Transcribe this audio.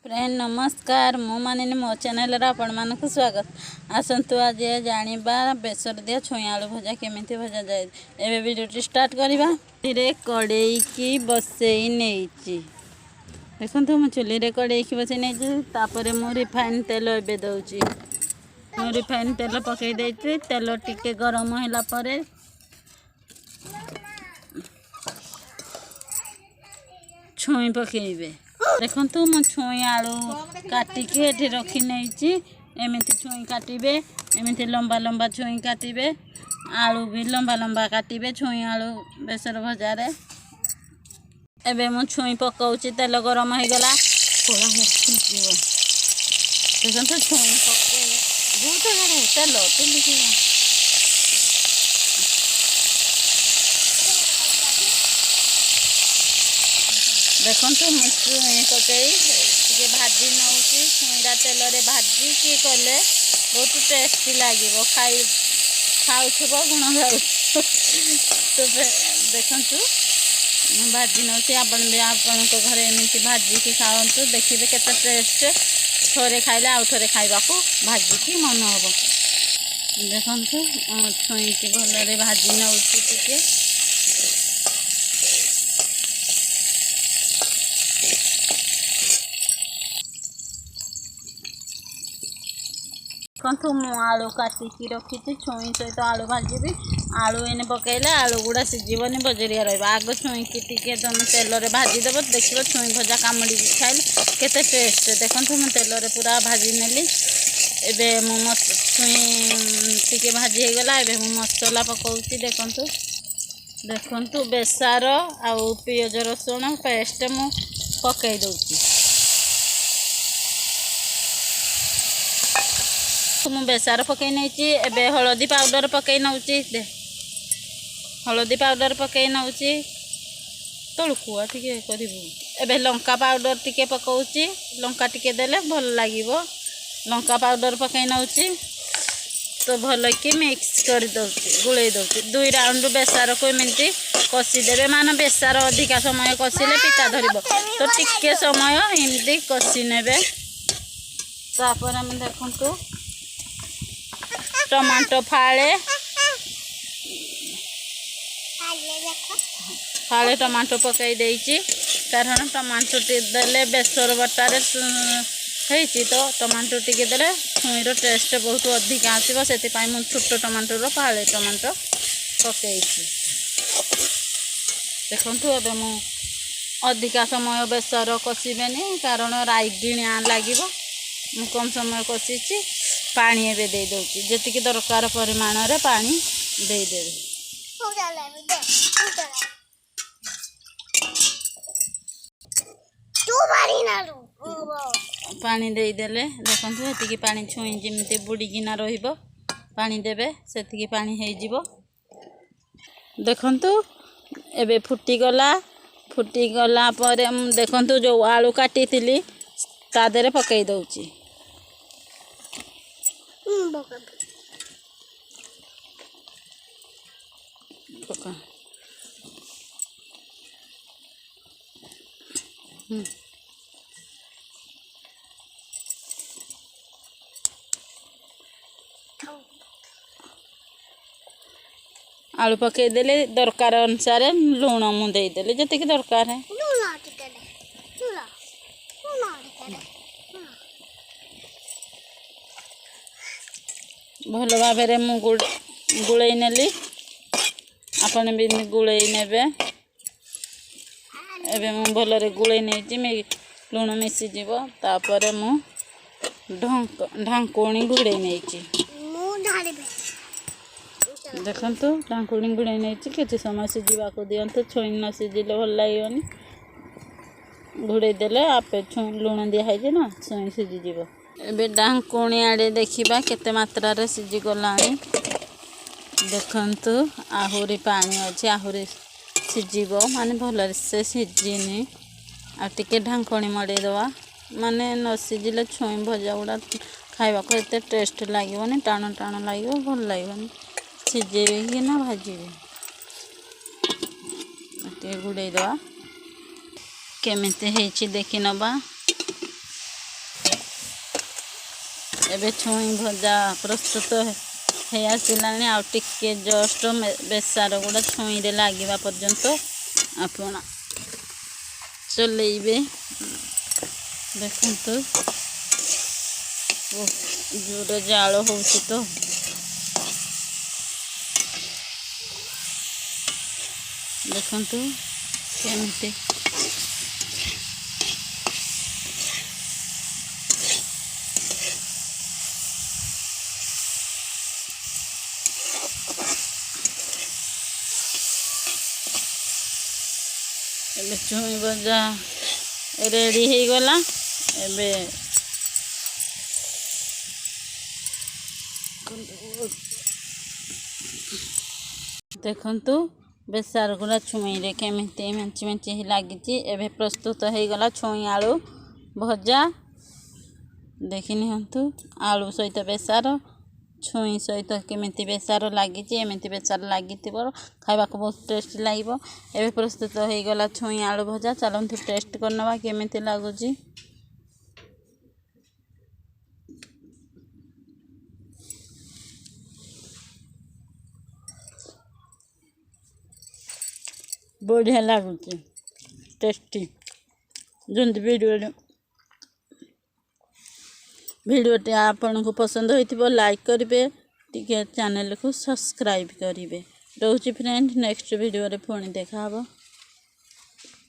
Friend नमस्कार मु मानिनी मो चैनल आपण मानक स्वागत। आसतु आज जानिबा बेसर दिया छुई आलू भजा केमिति भजा जाए। एबे वीडियो स्टार्ट करबा। रे कड़ाई की बसई नेची देखंतु मु चुली रे कड़ाई की बसई नेची तापरे मु रिफाइन तेल एबे दउची। मु रिफाइन तेल पकई देची। तेल टिके गरम होला परे छुई पकेइबे। देखंतु मु छुई आलू काटिके एठी रखी नेची। एमिति छुई काटिबे। एमिति लंबा लंबा छुई काटिबे। आलू भी लंबा लंबा काटिबे छुई आलू बेसर भजा रे। एबे मु छुई पकाउची। तेल गरम हो गला कोला हो देखंतु छुई पके बहुत घरे तेल तुली देखंतु मु छुई पकई टिके भाजी नउची। छुईरा तेल रे भाजी की कले बहुत टेस्टी लागिवो। खाउथबो गुण गाउ तो देखंतु मु भाजी नउची। आपण भी आपण को घरे एमिति भाजी की खावंतु देखिबे केते टेस्ट। थोरे खाइले आउ थोरे खाइबा को भाजी की मन हबो। देखंतु छुई की भलरे भाजी नउची टिके। देखंतु मु आलू काटिकी रखी छुई सहित आलू भाजी। आलू एने पकईले आलू गुड़ा सीझीबनी बजरिया रहा। आग छुई की तुम तेल रे भाजी देव देखो छुई भजा कामुड़ी खाइले केते टेस्ट। देखंतु मु तेल रे पूरा भाजी नेली। एबे मु छुई टिके भाजी हो गला। एबे मु मसला पकाउची। देखंतु बेसार आउ पियाज रसुण पेस्ट मु पकई दउची। मु बेसार पकई नहीं। एबे हलदी पाउडर पकई नउची। हलदी पाउडर पकई नउची तलकुआ टिके करिबु। एबे लंका पाउडर टिके पकाउची। लंका टिके देले भल लागिवो। लंका पाउडर पकई नउची तो भल कि मिक्स कर दउची गुळई दउची। 2 राउंड बेसार को एमिति कसी देबे। मान बेसार अधिका समय कसिले पिता धरिबो तो टिके समय एमिति कसी नेबे। तापर हम देखंतु टमाटो फाड़े टमाटो पकई देइची। कारण टमाटो टी देले बेसर बटारे हेची तो टमाटो टिके देले छुईर टेस्ट बहुत अधिक आसीबो। सेति पाई मु छोटो टमाटो रो फाड़े टमाटो पकईची। देखंतु एबे मु अधिका समय बेसर कसिबेनी कारण राइगिणिया लागिबो। मु कम समय कसिची। पानी एबे दे दउची। जेतिकी दरकार परिमाण रे पानी दे देबे। पानी दे देले देखंतु एतिकी पानी छुई जिमिति बुड़ीकिना रहिबो पानी देबे सेतिकी पानी हेइ जिवो। देखंतु एबे फुटी गला परे देखंतु जो आलू काटी थिली ता देरे पकई दउची। आलू पकई देले दरकार अनुसार लूण मु दे देले जति दरकार है। भल भाव मु गुड़ई नेली। आपण भी गुड़ई नेबे। एबे मु भलरे गुड़ई नेची लूण मिसी जीवो। तापरे मु ढांकुणी गुड़ई नेची। देखंतु ढांकुणी गुड़ई नेची केते समय सिझीबा को दियंतु। छुई न सिझिले भल लागिवनी। घुड़ई देले आपे लूण दिया है जे ना छुई सिझी जीवो। एबे ढांकुणी आड़े देखिबा केते मात्रा रे सिझी गलानी। देखंतु आहुरी पानी अछि। आहुरी सिझीबो माने भल से सिझीनी। आ टिके ढांकुणी मडे दवा माने न सिझिले छुई भजा गुड़ा खाइबा को एते टेस्ट लागिवनी। टाण टाण लागिवो भल लागिवनी। सिझेबे कि ना भाजीबे टे गुड़े दवा केमिति हेछि देखि नबा। एबे छुई भजा प्रस्तुत है आसिलानी आ टिके जस्ट बेसार गुड़ा छुई रे लागिबा पर्यंत आपण चलेइबे। देखंतु जोर जाल होउछि तो देखंतु केमती छुई भजा रेडी हो गला। एबे देखंतु बेसार गुड़ा छुई रे केमिति मेंची मेंची लागिची। एबे प्रस्तुत हो गला छुई आलू भजा। देखि निहंतु आलू सहित बेसार छुई सहित केमिति बेसार लागिची। एमिति बेसार लागितिबो खाइबा को बहुत टेस्ट लागिबो। एबे प्रस्तुत हो गला छुई आलू भजा। चलंतु टेस्ट करनवा केमिति लागुची। बढ़िया लागुची टेस्टी। जंती वीडियोटी आपन को पसंद होइतिबो लाइक करिवे, टिके चैनल को सब्सक्राइब करिवे। रहउची फ्रेंड नेक्स्ट वीडियो रे पुणी देखा हबो।